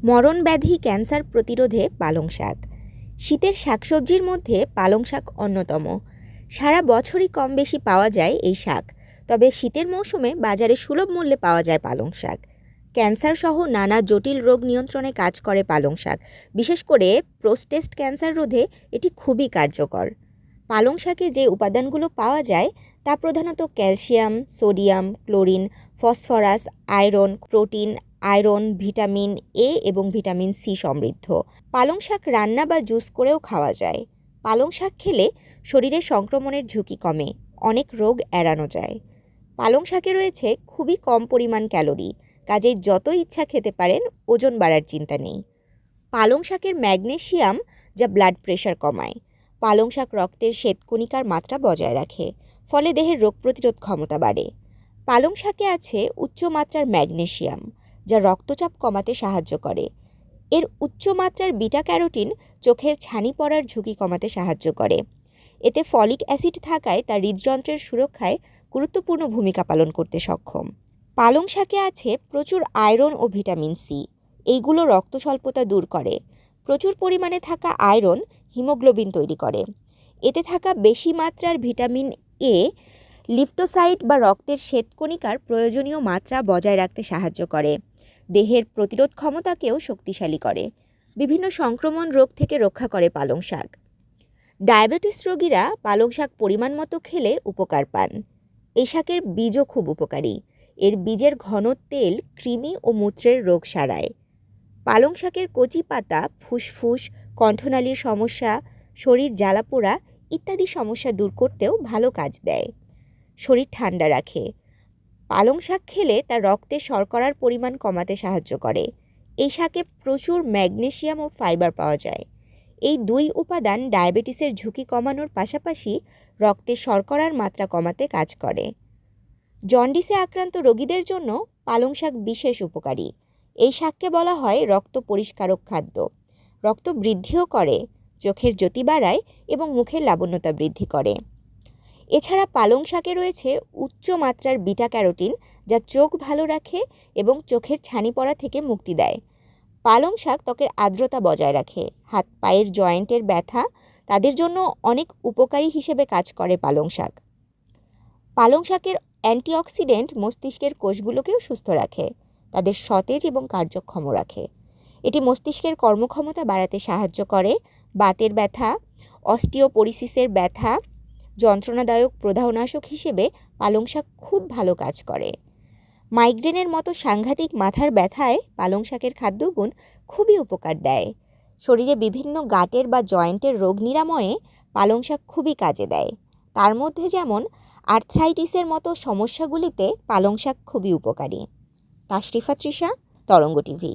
মরণ ব্যাধি ক্যান্সার প্রতিরোধে পালং শাক। শীতের শাকসবজির মধ্যে পালং শাক অন্যতম। সারা বছরই কম বেশি পাওয়া যায় এই শাক, তবে শীতের মৌসুমে বাজারে সুলভ মূল্যে পাওয়া যায় পালং শাক। ক্যান্সার সহ নানা জটিল রোগ নিয়ন্ত্রণে কাজ করে পালং শাক। বিশেষ করে প্রোস্টেট ক্যান্সার রোধে এটি খুবই কার্যকর। পালং শাকে যে উপাদানগুলো পাওয়া যায় তা প্রধানত calcium, sodium, chlorine, phosphorus, iron, protein, vitamin A এবং ভিটামিন সি সমৃদ্ধ। পালং শাক রান্না বা জুস করেও খাওয়া যায়। পালং শাক খেলে শরীরে সংক্রমণের ঝুঁকি কমে, অনেক রোগ এড়ানো যায়। পালং শাকে রয়েছে খুবই কম পরিমাণ ক্যালোরি, কাজেই যত ইচ্ছা খেতে পারেন, ওজন বাড়ার চিন্তা নেই। পালং শাকের ম্যাগনেসিয়াম, যা ব্লাড প্রেশার কমায়। পালং শাক রক্তের শ্বেতকণিকার মাত্রা বজায় রাখে, ফলে দেহের রোগ প্রতিরোধ ক্ষমতা বাড়ে। পালং শাকে আছে উচ্চ মাত্রার ম্যাগনেসিয়াম, যা রক্তচাপ কমাতে সাহায্য করে। এর উচ্চ মাত্রার বিটা ক্যারোটিন চোখের ছানি পড়ার ঝুঁকি কমাতে সাহায্য করে। এতে ফলিক অ্যাসিড থাকায় তা হৃদযন্ত্রের সুরক্ষায় গুরুত্বপূর্ণ ভূমিকা পালন করতে সক্ষম। পালং শাকে আছে প্রচুর আয়রন ও ভিটামিন সি। এইগুলো রক্ত স্বল্পতা দূর করে। প্রচুর পরিমাণে থাকা আয়রন হিমোগ্লোবিন তৈরি করে। এতে থাকা বেশি মাত্রার ভিটামিন এ লিপ্টোসাইট বা রক্তের শ্বেতকণিকার প্রয়োজনীয় মাত্রা বজায় রাখতে সাহায্য করে। দেহের প্রতিরোধ ক্ষমতাকেও শক্তিশালী করে। বিভিন্ন সংক্রমণ রোগ থেকে রক্ষা করে পালং শাক। ডায়াবেটিস রোগীরা পালং শাক পরিমাণ মতো খেলে উপকার পান। এই শাকের বীজও খুব উপকারী। এর বীজের ঘন তেল কৃমি ও মূত্রের রোগ সারায়। পালং শাকের কচি পাতা ফুসফুস, কণ্ঠনালীর সমস্যা, শরীর জ্বালাপোড়া ইত্যাদি সমস্যা দূর করতেও ভালো কাজ দেয়। শরীর ঠান্ডা রাখে। পালং শাক খেলে তা রক্তে শর্করার পরিমাণ কমাতে সাহায্য করে। এই শাকে প্রচুর ম্যাগনেসিয়াম ও ফাইবার পাওয়া যায়। এই দুই উপাদান ডায়াবেটিসের ঝুঁকি কমানোর পাশাপাশি রক্তে শর্করার মাত্রা কমাতে কাজ করে। জন্ডিসে আক্রান্ত রোগীদের জন্য পালং শাক বিশেষ উপকারী। এই শাককে বলা হয় রক্ত পরিষ্কারক খাদ্য। রক্ত বৃদ্ধিও করে, চোখের জ্যোতি বাড়ায় এবং মুখের লাবণ্যতা বৃদ্ধি করে। এছাড়া পালং শাকে রয়েছে উচ্চ মাত্রার বিটা ক্যারোটিন, যা চোখ ভালো রাখে এবং চোখের ছানি পড়া থেকে মুক্তি দেয়। পালং শাক ত্বকের আর্দ্রতা বজায় রাখে। হাত পায়ের জয়েন্টের ব্যথা তাদের জন্য অনেক উপকারী হিসেবে কাজ করে পালং শাক। পালং শাকের অ্যান্টিঅক্সিডেন্ট মস্তিষ্কের কোষগুলোকেও সুস্থ রাখে, তাদের সতেজ এবং কার্যক্ষম রাখে। এটি মস্তিষ্কের কর্মক্ষমতা বাড়াতে সাহায্য করে। বাতের ব্যথা, অস্টিওপোরিসিসের ব্যথা, যন্ত্রণাদায়ক প্রদাহনাশক হিসেবে পালং শাক খুব ভালো কাজ করে। মাইগ্রেনের মতো সাংঘাতিক মাথার ব্যথায় পালং শাকের খাদ্যগুণ খুবই উপকার দেয়। শরীরে বিভিন্ন গাঁটের বা জয়েন্টের রোগ নিরাময়ে পালং শাক খুবই কাজে দেয়। তার মধ্যে যেমন আর্থ্রাইটিসের মতো সমস্যাগুলিতে পালং শাক খুবই উপকারী। তাশরিফা তৃষা, তরঙ্গ টিভি।